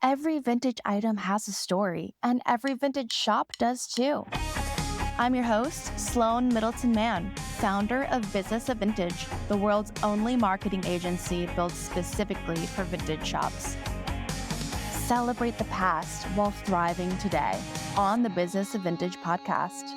Every vintage item has a story, and every vintage shop does too. I'm your host, Sloane Middleton Mann, founder of Business of Vintage, the world's only marketing agency built specifically for vintage shops. Celebrate the past while thriving today on the Business of Vintage podcast.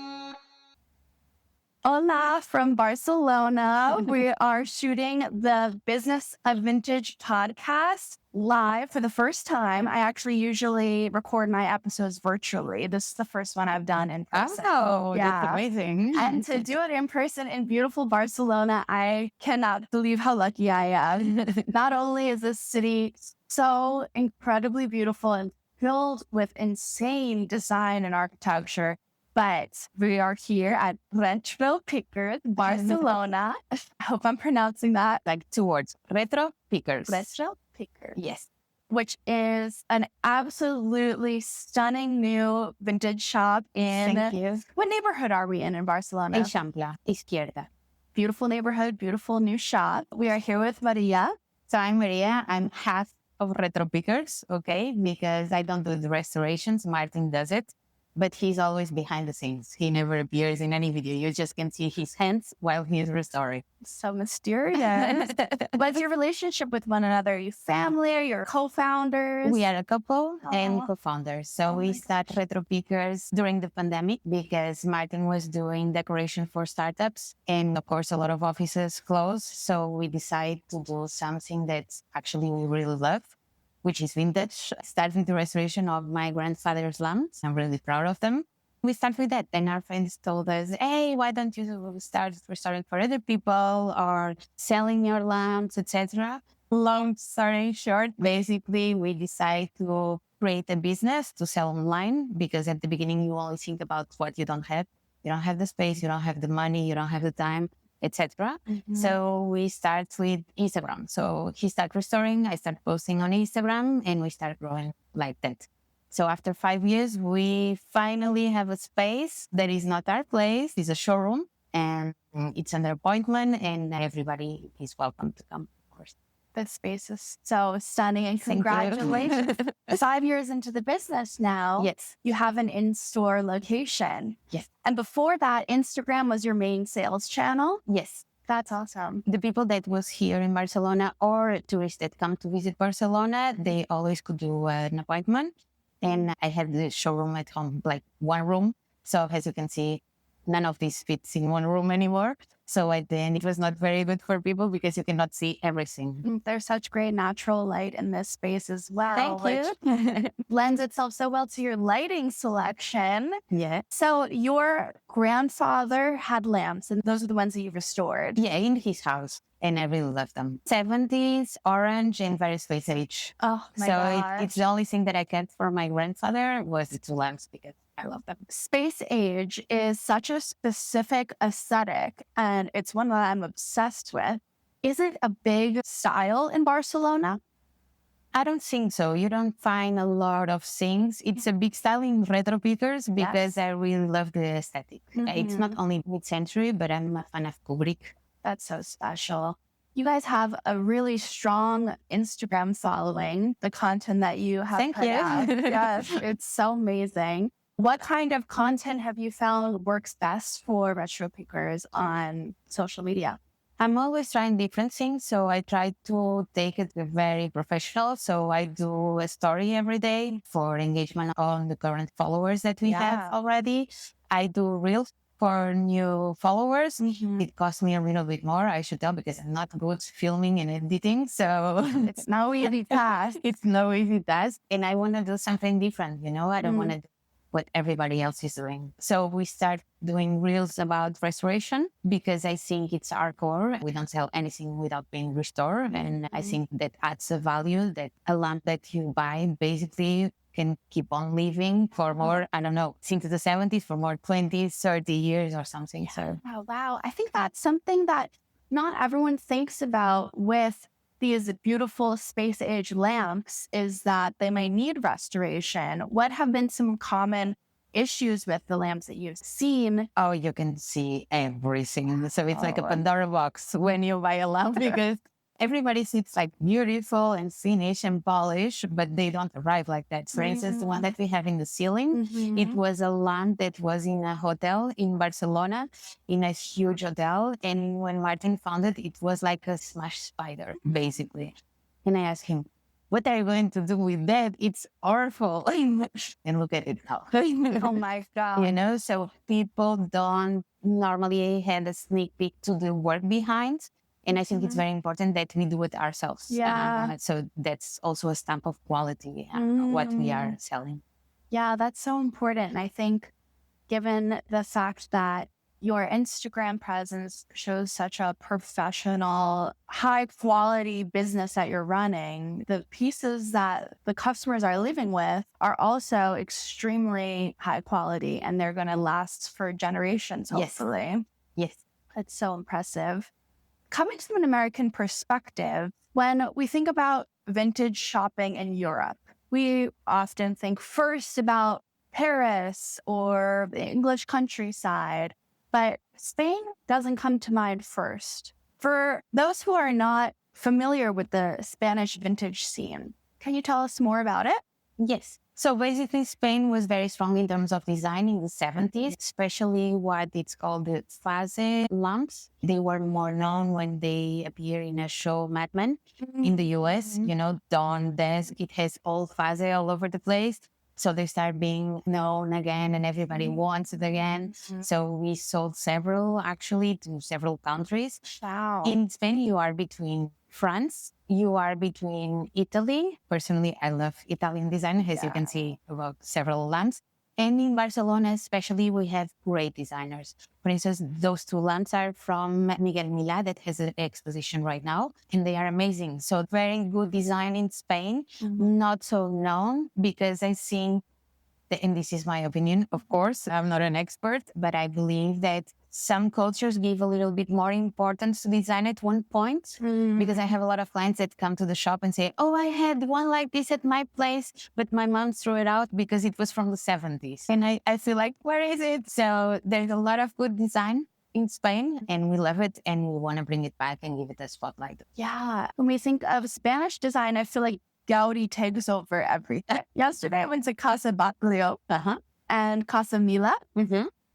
Hola from Barcelona. We are shooting the Business of Vintage podcast live for the first time. I actually usually record my episodes virtually. This is the first one I've done in person. Oh, yeah. That's amazing. And to do it in person in beautiful Barcelona, I cannot believe how lucky I am. Not only is this city so incredibly beautiful and filled with insane design and architecture, but we are here at Retropickers, Barcelona. I hope I'm pronouncing that. Like 2 words. Retropickers. Retropickers. Yes. Which is an absolutely stunning new vintage shop in... Thank you. What neighborhood are we in Barcelona? Eixample, Izquierda. Beautiful neighborhood, beautiful new shop. We are here with Maria. So I'm Maria. I'm half of Retropickers, okay? Because I don't do the restorations. Martin does it. But he's always behind the scenes. He never appears in any video. You just can see his hands while he's restoring. So mysterious. What's your relationship with one another? Are you family? Are you co-founders? We are a couple and co-founders. So we started Retropickers during the pandemic because Martin was doing decoration for startups. And of course, a lot of offices closed. So we decided to do something that actually we really love, which is vintage, starting the restoration of my grandfather's lamps. I'm really proud of them. We start with that. Then our friends told us, hey, why don't you start restoring for other people or selling your lamps, etc. Long story short, basically, we decided to create a business to sell online because at the beginning, you only think about what you don't have. You don't have the space, you don't have the money, you don't have the time, etc. So we start with Instagram. So he started restoring, I started posting on Instagram, and we started growing like that. So after 5 years, we finally have a space that is not our place. It's a showroom, and it's under appointment, and everybody is welcome to come, of course. The space is so stunning, and congratulations. 5 years into the business now, Yes. You have an in-store location. Yes. And before that, Instagram was your main sales channel? Yes. That's awesome. The people that was here in Barcelona or tourists that come to visit Barcelona, they always could do an appointment. And I had the showroom at home, like one room. So as you can see, none of this fits in one room anymore. So at the end, it was not very good for people because you cannot see everything. There's such great natural light in this space as well. Thank you. Lends itself so well to your lighting selection. Yeah. So your grandfather had lamps, and those are the ones that you restored. Yeah, in his house. And I really love them. 70s, orange, and very space age. Oh, my gosh. It's the only thing that I kept for my grandfather was the 2 lamps because I love them. Space age is such a specific aesthetic, and it's one that I'm obsessed with. Is it a big style in Barcelona? I don't think so. You don't find a lot of things. It's a big style in Retropickers because I really love the aesthetic. It's not only mid-century, but I'm a fan of Kubrick. That's so special. You guys have a really strong Instagram following, the content that you have Thank put you. out. Yes, it's so amazing. What kind of content have you found works best for Retropickers on social media? I'm always trying different things. So I try to take it very professional. So I do a story every day for engagement on the current followers that we have already. I do reels for new followers. It costs me a little bit more, I should tell, because I'm not good filming and editing. So it's no easy task. It's no easy task. And I want to do something different, I don't want to do what everybody else is doing. So we start doing reels about restoration because I think it's our core. We don't sell anything without being restored. And I think that adds a value that a lamp that you buy basically can keep on living for more, I don't know, into the 70s for more 20, 30 years or something. So, oh, wow. I think that's something that not everyone thinks about with these beautiful space age lamps is that they may need restoration. What have been some common issues with the lamps that you've seen? Oh, you can see everything. So it's like a Pandora box when you buy a lamp because everybody sees like beautiful and finished and polished, but they don't arrive like that. For instance, the one that we have in the ceiling, it was a lamp that was in a hotel in Barcelona, in a huge hotel. And when Martin found it, it was like a smashed spider, basically. And I asked him, what are you going to do with that? It's awful. And look at it now. Oh my God. So people don't normally have a sneak peek to the work behind. And I think it's very important that we do it ourselves. Yeah. So that's also a stamp of quality, what we are selling. Yeah, that's so important. And I think given the fact that your Instagram presence shows such a professional, high quality business that you're running, the pieces that the customers are living with are also extremely high quality and they're going to last for generations, hopefully. Yes. That's so impressive. Coming from an American perspective, when we think about vintage shopping in Europe, we often think first about Paris or the English countryside, but Spain doesn't come to mind first. For those who are not familiar with the Spanish vintage scene, can you tell us more about it? Yes. So basically, Spain was very strong in terms of design in the 70s, especially what it's called the Fase lamps. They were more known when they appear in a show Mad Men in the US, Dawn Desk. It has all Fase all over the place. So they start being known again and everybody wants it again. So we sold several actually to several countries. Wow. In Spain, you are between France, you are between Italy. Personally, I love Italian design, as you can see about several lamps. And in Barcelona, especially, we have great designers. For instance, those two lamps are from Miguel Milá that has an exposition right now, and they are amazing. So very good design in Spain, not so known because I think, and this is my opinion, of course, I'm not an expert, but I believe that some cultures give a little bit more importance to design at one point, because I have a lot of clients that come to the shop and say, oh, I had one like this at my place, but my mom threw it out because it was from the 70s. And I feel like, where is it? So there's a lot of good design in Spain and we love it and we want to bring it back and give it a spotlight. Yeah. When we think of Spanish design, I feel like Gaudi takes over everything. Yesterday I went to Casa Batlio and Casa Mila.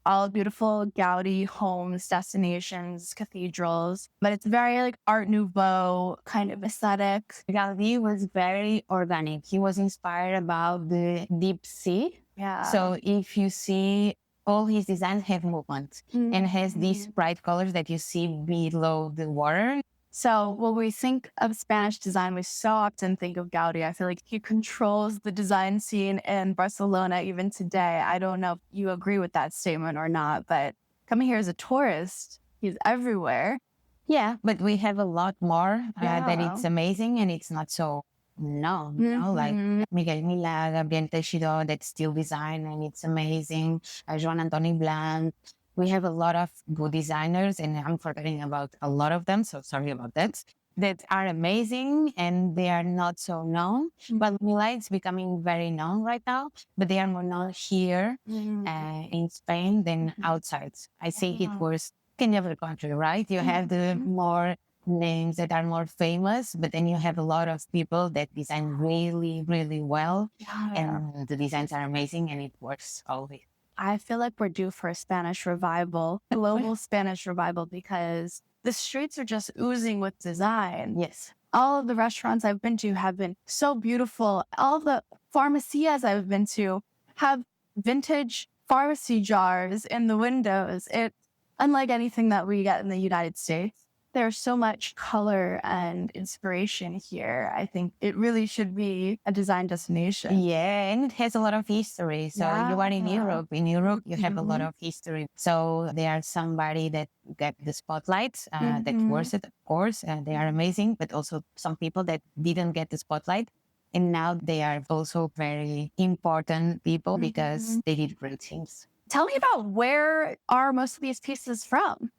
All beautiful Gaudi homes, destinations, cathedrals, but it's very like Art Nouveau kind of aesthetic. Gaudi was very organic. He was inspired about the deep sea. Yeah. So if you see, all his designs have movement and has these bright colors that you see below the water. So when we think of Spanish design, we so often think of Gaudi. I feel like he controls the design scene in Barcelona even today. I don't know if you agree with that statement or not, but coming here as a tourist, he's everywhere. Yeah, but we have a lot more that it's amazing and it's not so known, like Miguel Milá, Gabriel Teixidó, that's still design and it's amazing. Joan Antoni Blanc. We have a lot of good designers, and I'm forgetting about a lot of them, so sorry about that are amazing, and they are not so known. But Mila is becoming very known right now, but they are more known here in Spain than outside. I think it was in every country, right? You have the more names that are more famous, but then you have a lot of people that design really, really well, and the designs are amazing, and it works always. I feel like we're due for a Spanish revival, global Spanish revival, because the streets are just oozing with design. Yes. All of the restaurants I've been to have been so beautiful. All the pharmacias I've been to have vintage pharmacy jars in the windows. It's unlike anything that we get in the United States. There's so much color and inspiration here. I think it really should be a design destination. Yeah, and it has a lot of history. So you are in Europe. In Europe, you have a lot of history. So they are somebody that get the spotlight, that worth it, of course. They are amazing, but also some people that didn't get the spotlight. And now they are also very important people because they did great things. Tell me about where are most of these pieces from?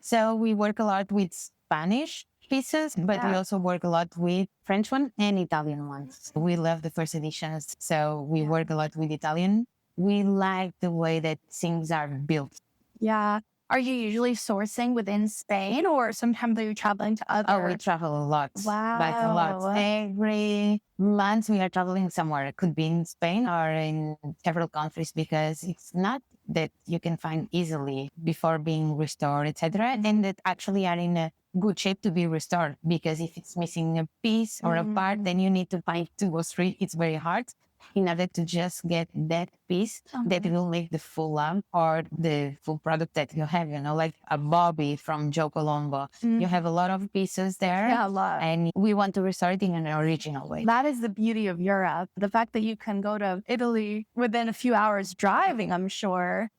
So we work a lot with Spanish pieces, but we also work a lot with French one and Italian ones. We love the first editions, so we work a lot with Italian. We like the way that things are built. Yeah. Are you usually sourcing within Spain or sometimes are you traveling to other? Oh, we travel a lot. Like a lot. Wow. Every month we are traveling somewhere. It could be in Spain or in several countries because it's not that you can find easily before being restored, etc. And that actually are in a good shape to be restored because if it's missing a piece or a part, then you need to find two or three. It's very hard in order to just get that piece that will make the full lamp or the full product that you have, like a Bobby from Joe Colombo. You have a lot of pieces there. Yeah, a lot. And we want to restore it in an original way. That is the beauty of Europe. The fact that you can go to Italy within a few hours driving, I'm sure.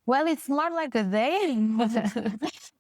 Well, it's more like a day,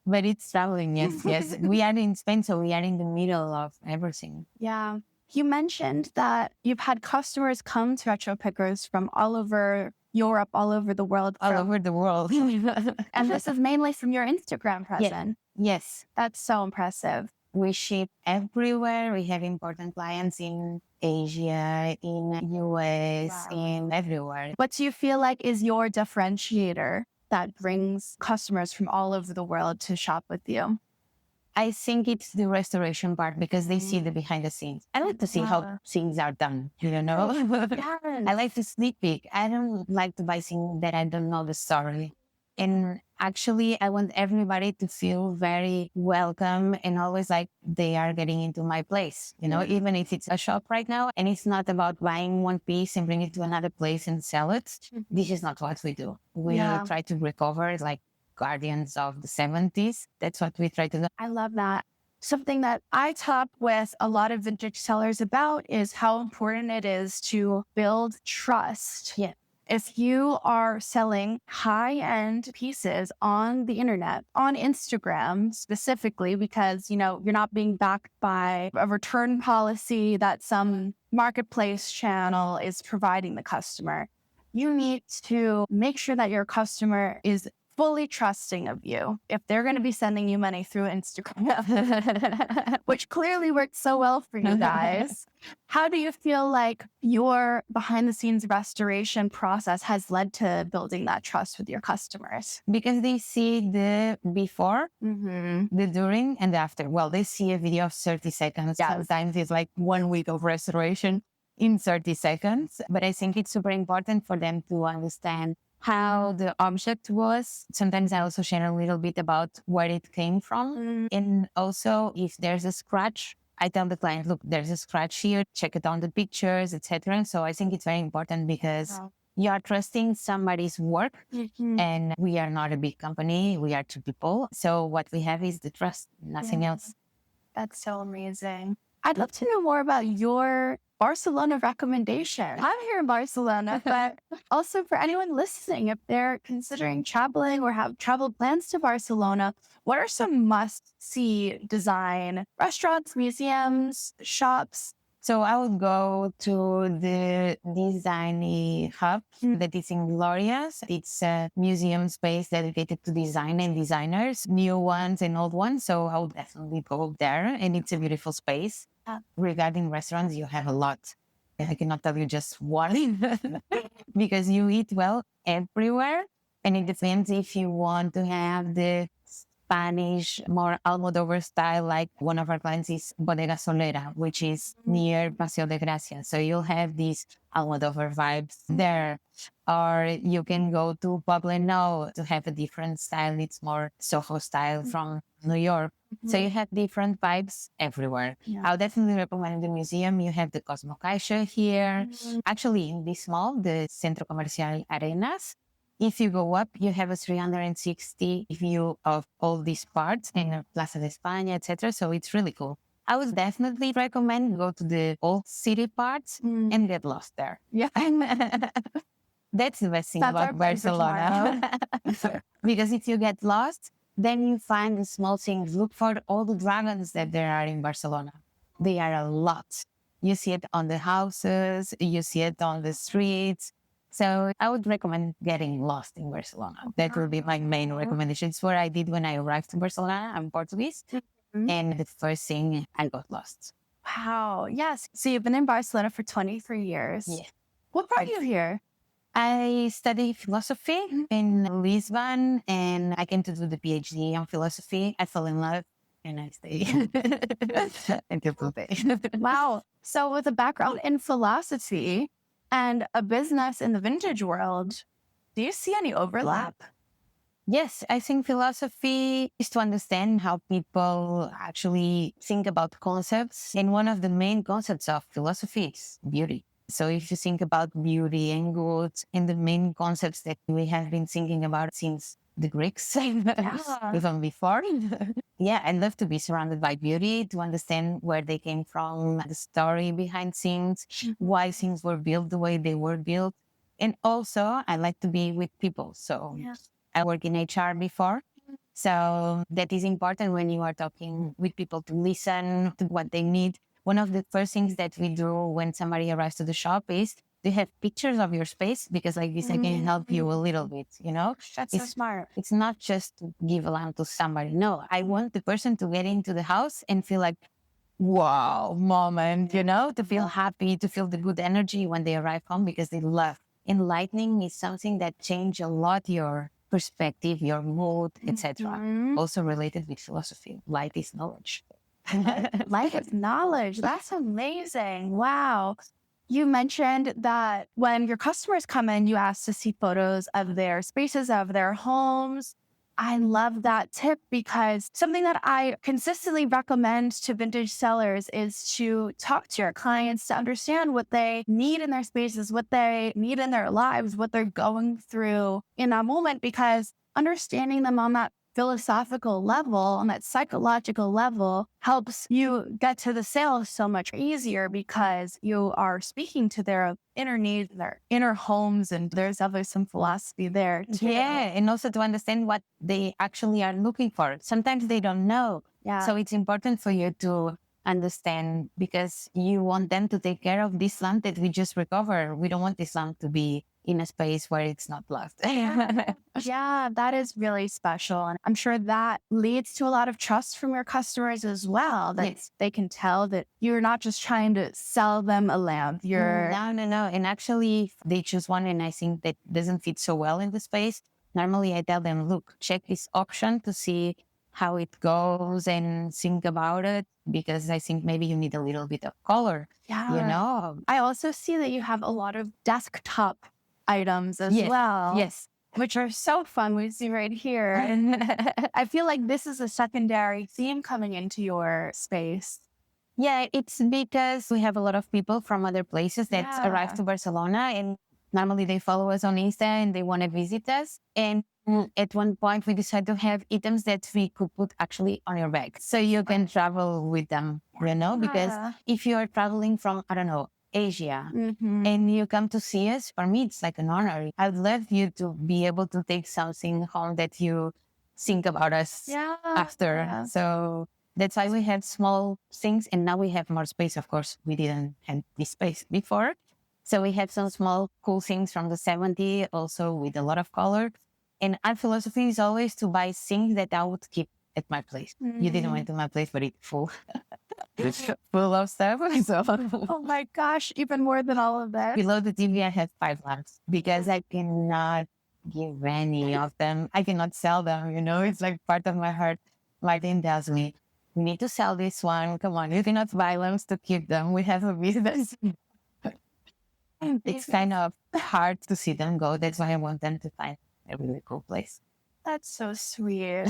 but it's traveling. Yes, yes. We are in Spain, so we are in the middle of everything. Yeah. You mentioned that you've had customers come to Retropickers from all over Europe, all over the world. All over the world. And this is mainly from your Instagram presence. Yes. That's so impressive. We ship everywhere. We have important clients in Asia, in US, in everywhere. What do you feel like is your differentiator that brings customers from all over the world to shop with you? I think it's the restoration part because they see the behind the scenes. I like to see how things are done, I like to sneak peek. I don't like to buy things that I don't know the story. And actually, I want everybody to feel very welcome and always like they are getting into my place, even if it's a shop right now. And it's not about buying one piece and bring it to another place and sell it. This is not what we do. We try to recover like guardians of the 70s. That's what we try to do. I love that. Something that I talk with a lot of vintage sellers about is how important it is to build trust. Yeah. If you are selling high-end pieces on the internet, on Instagram specifically, because, you're not being backed by a return policy that some marketplace channel is providing the customer, you need to make sure that your customer is fully trusting of you if they're going to be sending you money through Instagram, which clearly worked so well for you guys. How do you feel like your behind the scenes restoration process has led to building that trust with your customers? Because they see the before, the during, and the after. Well, they see a video of 30 seconds. Yes. Sometimes it's like 1 week of restoration in 30 seconds. But I think it's super important for them to understand how the object was. Sometimes I also share a little bit about where it came from. And also if there's a scratch, I tell the client, look, there's a scratch here, check it on the pictures, etc. So I think it's very important because you are trusting somebody's work and we are not a big company. We are two people. So what we have is the trust, nothing else. That's so amazing. I'd love to know more about your Barcelona recommendation. I'm here in Barcelona, but also for anyone listening, if they're considering traveling or have travel plans to Barcelona, what are some must-see design restaurants, museums, shops? So I would go to the Design Hub that is in Glorias. It's a museum space dedicated to design and designers, new ones and old ones. So I would definitely go there. And it's a beautiful space. Regarding restaurants, you have a lot. I cannot tell you just one because you eat well everywhere. And it depends if you want to have the Spanish, more Almodovar style, like one of our clients is Bodega Solera, which is near Paseo de Gracia. So you'll have these Almodovar vibes there. Or you can go to Poblano to have a different style. It's more Soho style from New York. So you have different vibes everywhere. I'll definitely recommend the museum. You have the Cosmo Caixa here. Actually, in this mall, the Centro Comercial Arenas, if you go up, you have a 360 view of all these parts in Plaza de España, etc. So it's really cool. I would definitely recommend go to the old city parts and get lost there. Yeah. That's the best thing about Barcelona. Because if you get lost, then you find the small things. Look for all the dragons that there are in Barcelona. They are a lot. You see it on the houses, you see it on the streets. So I would recommend getting lost in Barcelona. That will be my main recommendation. It's what I did when I arrived in Barcelona. I'm Portuguese. And the first thing, I got lost. Wow. Yes. So you've been in Barcelona for 23 years. Yeah. What brought you here? I study philosophy in Lisbon, and I came to do the PhD on philosophy. I fell in love, and I stay until today. Wow. So, with a background in philosophy and a business in the vintage world, do you see any overlap? Yes, I think philosophy is to understand how people actually think about concepts. And one of the main concepts of philosophy is beauty. So if you think about beauty and good and the main concepts that we have been thinking about since the Greeks, even before. Yeah, I love to be surrounded by beauty, to understand where they came from, the story behind things, why things were built the way they were built. And also, I like to be with people. So I work in HR before. So that is important when you are talking with people, to listen to what they need. One of the first things that we do when somebody arrives to the shop is, do you have pictures of your space? Because like this, I can help you a little bit, you know? That's so smart. It's not just to give a lamp to somebody. No, I want the person to get into the house and feel like, wow, moment, you know, to feel happy, to feel the good energy when they arrive home, because they love. Enlightening is something that change a lot your perspective, your mood, etc. Also related with philosophy. Light is knowledge. Life is knowledge. That's amazing. Wow. You mentioned that when your customers come in, you ask to see photos of their spaces, of their homes. I love that tip, because something that I consistently recommend to vintage sellers is to talk to your clients to understand what they need in their spaces, what they need in their lives, what they're going through in that moment, because understanding them on that philosophical level, on that psychological level, helps you get to the sale so much easier, because you are speaking to their inner needs, their inner homes, and there's definitely some philosophy there too. Yeah, and also to understand what they actually are looking for. Sometimes they don't know. Yeah. So it's important for you to understand, because you want them to take care of this lamp that we just recovered. We don't want this lamp to be in a space where it's not loved. Yeah, that is really special. And I'm sure that leads to a lot of trust from your customers as well, that they can tell that you're not just trying to sell them a lamp. You're No. And actually, if they choose one and I think that doesn't fit so well in the space, normally I tell them, look, check this option to see how it goes and think about it, because I think maybe you need a little bit of color. Yeah. You know? I also see that you have a lot of desktop items as well. Yes. Which are so fun. We see right here. And I feel like this is a secondary theme coming into your space. Yeah, it's because we have a lot of people from other places that arrive to Barcelona, and normally they follow us on Insta and they want to visit us. And at one point we decided to have items that we could put actually on your bag, so you can travel with them, you know, because if you are traveling from, I don't know, Asia, and you come to see us, for me, it's like an honor. I'd love you to be able to take something home that you think about us after. So that's why we have small things, and now we have more space. Of course, we didn't have this space before. So we have some small cool things from the 70s, also with a lot of color. And our philosophy is always to buy things that I would keep at my place. You didn't went to my place, but it's full. Full of stuff. So. Oh my gosh, even more than all of that. Below the TV, I have 5 lamps because I cannot give any of them. I cannot sell them, you know, it's like part of my heart. Martin tells me, we need to sell this one. Come on, you cannot buy lamps to keep them. We have a business. It's kind of hard to see them go. That's why I want them to find a really cool place. That's so sweet.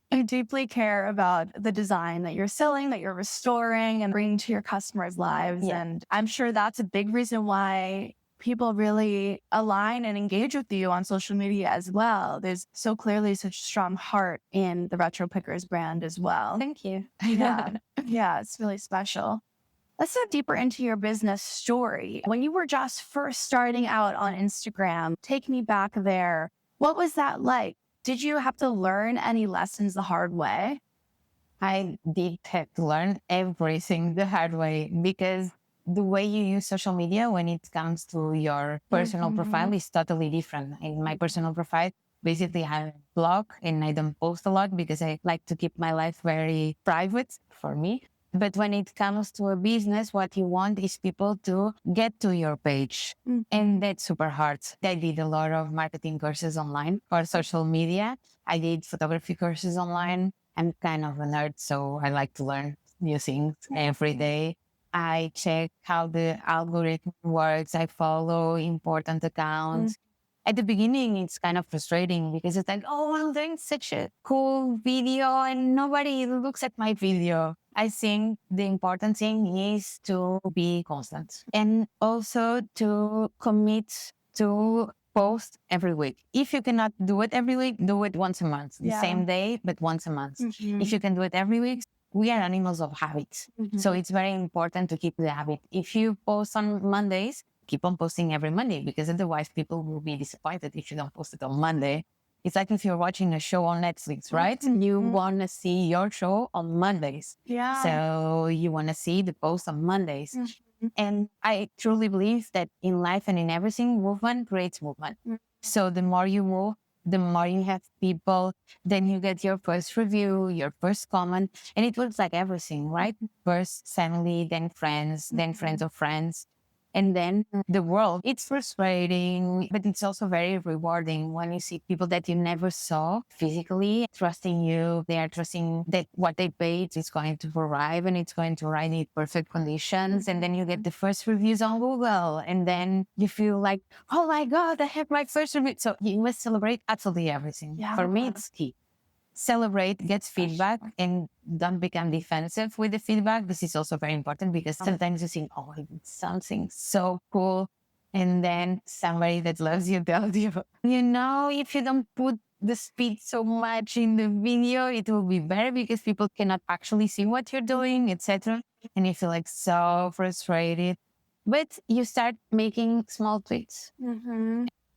You deeply care about the design that you're selling, that you're restoring and bringing to your customers' lives. Yeah. And I'm sure that's a big reason why people really align and engage with you on social media as well. There's so clearly such strong heart in the Retropickers brand as well. Thank you. Yeah. Yeah, it's really special. Let's dive deeper into your business story. When you were just first starting out on Instagram, take me back there. What was that like? Did you have to learn any lessons the hard way? I did have to learn everything the hard way, because the way you use social media when it comes to your personal profile is totally different. In my personal profile, basically I have a blog and I don't post a lot because I like to keep my life very private for me. But when it comes to a business, what you want is people to get to your page. And that's super hard. I did a lot of marketing courses online for social media. I did photography courses online. I'm kind of a nerd, so I like to learn new things every day. I check how the algorithm works. I follow important accounts. At the beginning, it's kind of frustrating because it's like, oh, I'm doing such a cool video and nobody looks at my video. I think the important thing is to be constant and also to commit to post every week. If you cannot do it every week, do it once a month, the same day, but once a month. If you can do it every week, we are animals of habits. So it's very important to keep the habit. If you post on Mondays, keep on posting every Monday, because otherwise people will be disappointed if you don't post it on Monday. It's like if you're watching a show on Netflix, right? You want to see your show on Mondays. Yeah. So you want to see the post on Mondays. And I truly believe that in life and in everything, movement creates movement. So the more you move, the more you have people, then you get your first review, your first comment, and it looks like everything, right? First family, then friends of friends. And then the world. It's frustrating, but it's also very rewarding when you see people that you never saw physically trusting you. They are trusting that what they paid is going to arrive and it's going to arrive in perfect conditions. And then you get the first reviews on Google. And then you feel like, oh my God, I have my first review. So you must celebrate absolutely everything. Yeah. For me, it's key. Celebrate, get feedback, and don't become defensive with the feedback. This is also very important because sometimes you think, oh, it's something so cool. And then somebody that loves you tells you, if you don't put the speed so much in the video, it will be better because people cannot actually see what you're doing, etc. And you feel like so frustrated. But you start making small tweaks.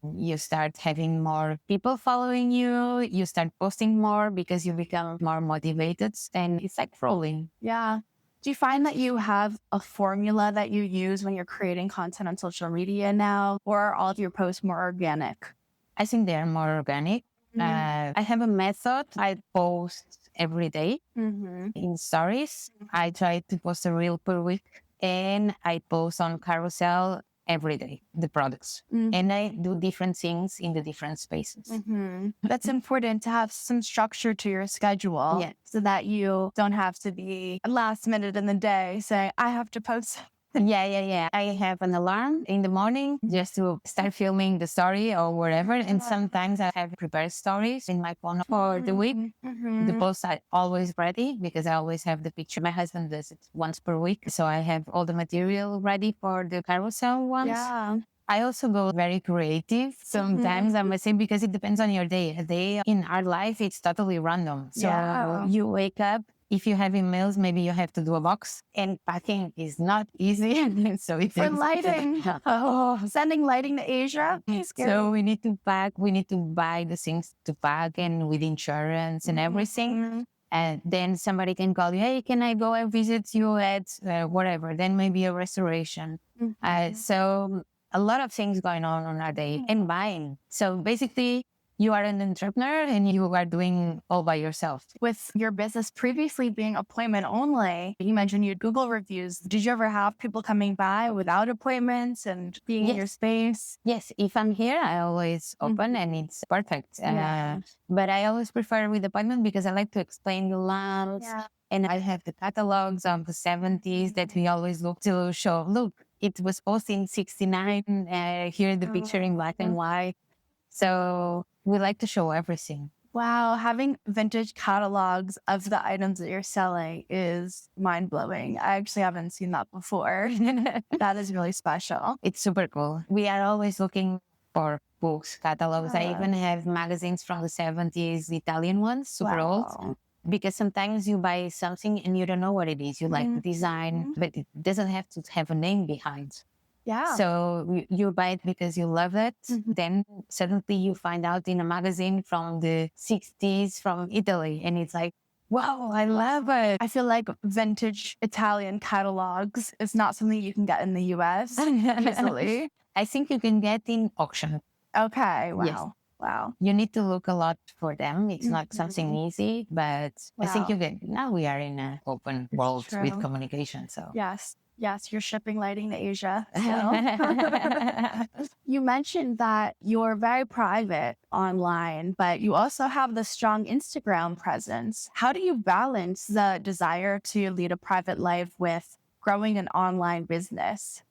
You start having more people following you. You start posting more because you become more motivated, and it's like rolling. Yeah. Do you find that you have a formula that you use when you're creating content on social media now, or are all of your posts more organic? I think they're more organic. I have a method. I post every day in stories. I try to post a reel per week, and I post on Carousel every day, the products. And I do different things in the different spaces. That's important to have some structure to your schedule so that you don't have to be last minute in the day saying, I have to post. Yeah. I have an alarm in the morning just to start filming the story or whatever. And sometimes I have prepared stories in my phone for the week. The posts are always ready because I always have the picture. My husband does it once per week. So I have all the material ready for the carousel ones. Yeah. I also go very creative sometimes, I must say, because it depends on your day. A day in our life, it's totally random. So you wake up. If you have emails, maybe you have to do a box, and packing is not easy. So it's for lighting. Sending lighting to Asia. So we need to pack. We need to buy the things to pack, and with insurance and everything. And then somebody can call you, hey, can I go and visit you at whatever? Then maybe a restoration. So a lot of things going on our day, and buying. So basically, you are an entrepreneur and you are doing all by yourself. With your business previously being appointment only, you mentioned you had Google reviews. Did you ever have people coming by without appointments and being in your space? Yes. If I'm here, I always open and it's perfect. But I always prefer with appointment because I like to explain the lamps. And I have the catalogs of the 70s that we always look to show. Look, it was posted in 69. Here the picture in black and white. So we like to show everything. Wow, having vintage catalogs of the items that you're selling is mind-blowing. I actually haven't seen that before. That is really special. It's super cool. We are always looking for books, catalogs. I even have magazines from the 70s, Italian ones, super old. Because sometimes you buy something and you don't know what it is. You like the design, but it doesn't have to have a name behind. Yeah. So you buy it because you love it. Then suddenly you find out in a magazine from the 60s from Italy. And it's like, wow, I love it. I feel like vintage Italian catalogs is not something you can get in the US easily. I think you can get in auction. Okay. Wow. Yes. Wow. You need to look a lot for them. It's not something easy, but I think Wow. now we are in an open world with true. communication. So Yes. Yes, you're shipping lighting to Asia. So you mentioned that you're very private online, but you also have the strong Instagram presence. How do you balance the desire to lead a private life with growing an online business?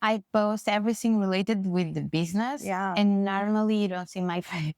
I post everything related with the business. Yeah. And normally you don't see my face.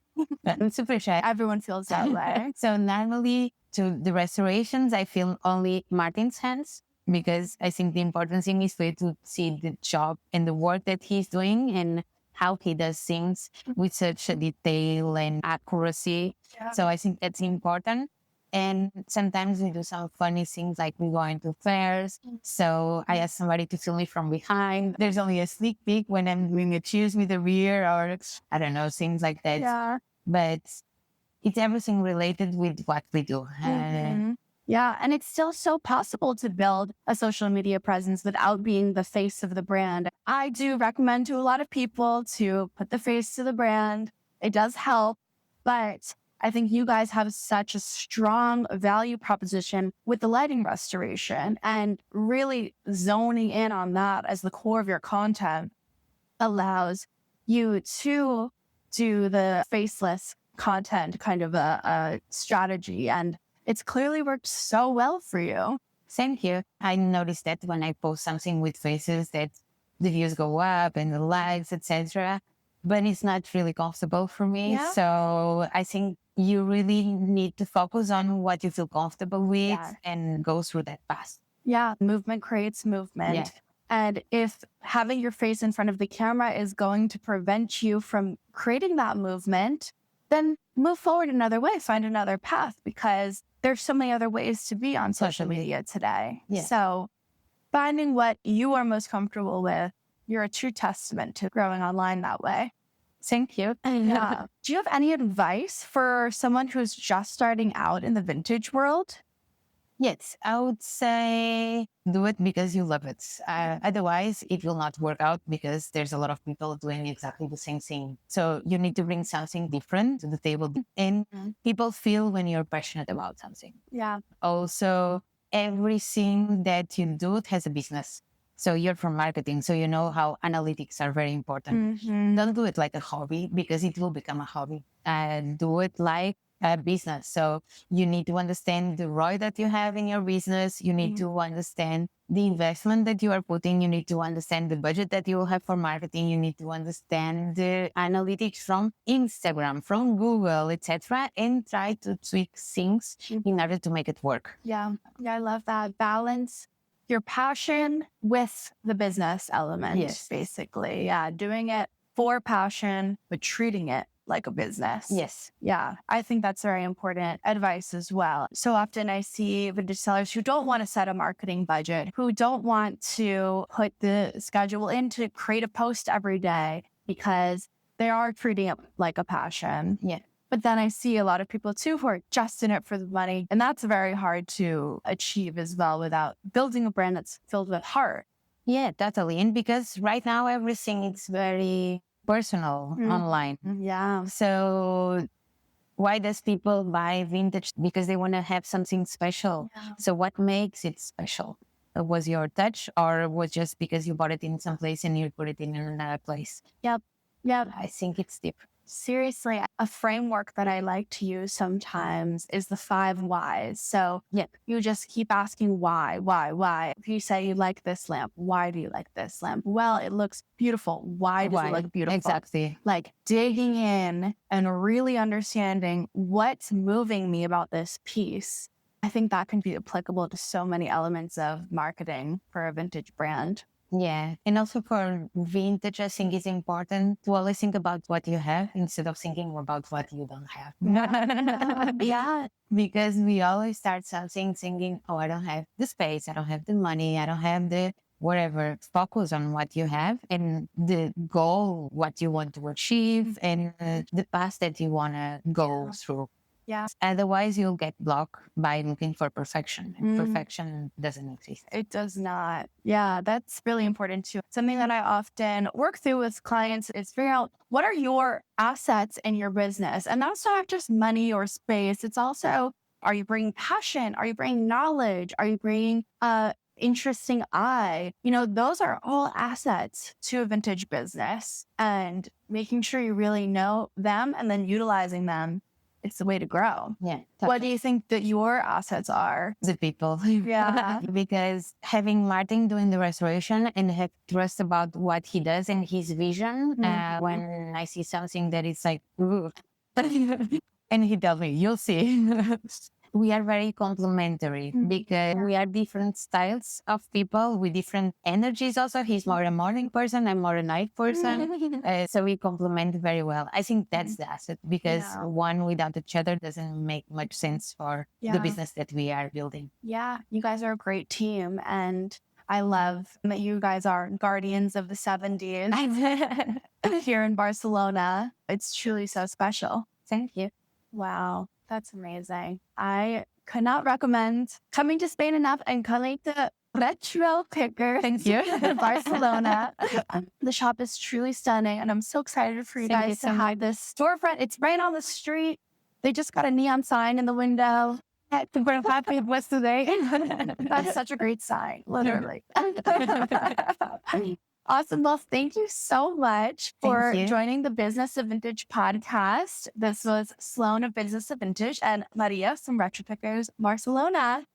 I'm super shy. Everyone feels that way. So normally to the restorations, I film only Martin's hands because I think the important thing is for you to see the job and the work that he's doing and how he does things with such a detail and accuracy. Yeah. So I think that's important. And sometimes we do some funny things like we go into fairs. So I ask somebody to film me from behind. There's only a sneak peek when I'm doing a cheers with a beer or I don't know, things like that. Yeah. But it's everything related with what we do. Yeah. And it's still so possible to build a social media presence without being the face of the brand. I do recommend to a lot of people to put the face to the brand. It does help, but I think you guys have such a strong value proposition with the lighting restoration, and really zoning in on that as the core of your content allows you to do the faceless content kind of a strategy. And it's clearly worked so well for you. Thank you. I noticed that when I post something with faces that the views go up and the likes, etc. But it's not really comfortable for me. Yeah. So I think you really need to focus on what you feel comfortable with and go through that path. Yeah. Movement creates movement. Yeah. And if having your face in front of the camera is going to prevent you from creating that movement, then move forward another way, find another path, because there's so many other ways to be on social media today. Yeah. So finding what you are most comfortable with, you're a true testament to growing online that way. Thank you. Yeah. Do you have any advice for someone who's just starting out in the vintage world? Yes, I would say do it because you love it. Otherwise, it will not work out because there's a lot of people doing exactly the same thing. So you need to bring something different to the table. And people feel when you're passionate about something. Yeah. Also, everything that you do has a business. So you're from marketing, so you know how analytics are very important. Don't do it like a hobby because it will become a hobby. Do it like a business. So you need to understand the ROI that you have in your business. You need to understand the investment that you are putting. You need to understand the budget that you will have for marketing. You need to understand the analytics from Instagram, from Google, etc., and try to tweak things in order to make it work. Yeah. Yeah, I love that. Balance your passion with the business element, basically. Yeah. Doing it for passion, but treating it like a business. Yes. Yeah. I think that's very important advice as well. So often I see vintage sellers who don't want to set a marketing budget, who don't want to put the schedule in to create a post every day because they are treating it like a passion. Yeah. But then I see a lot of people too who are just in it for the money. And that's very hard to achieve as well without building a brand that's filled with heart. Yeah, totally. And because right now everything is very personal online. Yeah. So why does people buy vintage? Because they want to have something special. Yeah. So what makes it special? Was your touch or was just because you bought it in some place and you put it in another place? Yep. I think it's different. Seriously, a framework that I like to use sometimes is the 5 whys. So you just keep asking why. If you say you like this lamp, why do you like this lamp? Well, it looks beautiful. Why does it look beautiful? Exactly. Like digging in and really understanding what's moving me about this piece. I think that can be applicable to so many elements of marketing for a vintage brand. Yeah. And also for vintage, I think it's important to always think about what you have instead of thinking about what you don't have. Yeah. Because we always start something thinking, oh, I don't have the space, I don't have the money, I don't have the whatever. Focus on what you have and the goal, what you want to achieve and the path that you want to go through. Yeah. Otherwise, you'll get blocked by looking for perfection. And perfection doesn't exist. It does not. Yeah, that's really important too. Something that I often work through with clients is figuring out what are your assets in your business. And that's not just money or space. It's also, are you bringing passion? Are you bringing knowledge? Are you bringing interesting eye? Those are all assets to a vintage business, and making sure you really know them and then utilizing them. It's the way to grow. Yeah. What do you think that your assets are? The people. Yeah. Because having Martin doing the restoration and have trust about what he does and his vision, when I see something that is like, ooh, and he tells me, you'll see. We are very complementary because we are different styles of people with different energies. Also, he's more a morning person, I'm more a night person. So we complement very well. I think that's the asset, because one without each other doesn't make much sense for the business that we are building. Yeah, you guys are a great team. And I love that you guys are guardians of the 70s here in Barcelona. It's truly so special. Thank you. Wow, that's amazing. I could not recommend coming to Spain enough and coming to Retropickers. Thank you. Barcelona. The shop is truly stunning, and I'm so excited for you guys to have this storefront. It's right on the street. They just got a neon sign in the window. Happy was today. That's such a great sign, literally. Awesome. Well, thank you so much for joining the Business of Vintage podcast. This was Sloane of Business of Vintage and Maria from Retropickers Barcelona.